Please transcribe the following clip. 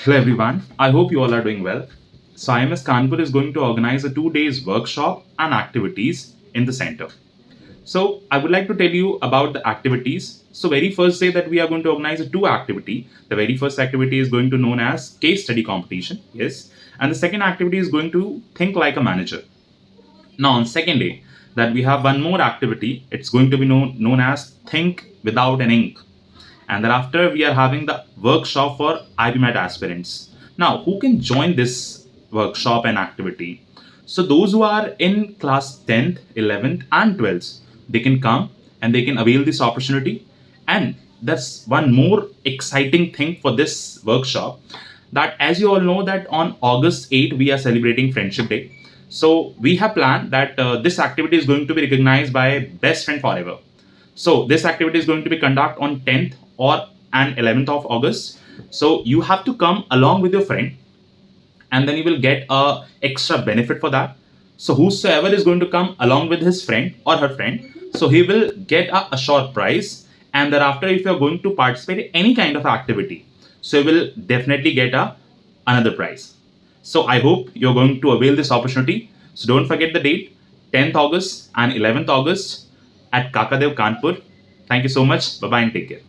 Hello everyone, I hope you all are doing well. So IMS Kanpur is going to organize a 2 days workshop and activities in the center. So I would like to tell you about the activities. So very first day that we are going to organize a two activity. The very first activity is going to known as case study competition. Yes. And the second activity is going to think like a manager. Now on second day that we have one more activity. It's going to be known as think without an ink. And thereafter we are having the workshop for IBMAT aspirants. Now, who can join this workshop and activity? So those who are in class 10th, 11th and 12th, they can come and they can avail this opportunity. And that's one more exciting thing for this workshop, that as you all know that on August 8 we are celebrating Friendship Day. So we have planned that this activity is going to be recognized by Best Friend Forever. So this activity is going to be conducted on 10th or and 11th of August. So you have to come along with your friend, and then you will get a extra benefit for that. So whosoever is going to come along with his friend or her friend, so he will get a short prize. And thereafter, if you are going to participate in any kind of activity, so you will definitely get another prize. So I hope you're going to avail this opportunity. So don't forget the date, 10th August and 11th August at Kakadev Kanpur. Thank you so much. Bye bye and take care.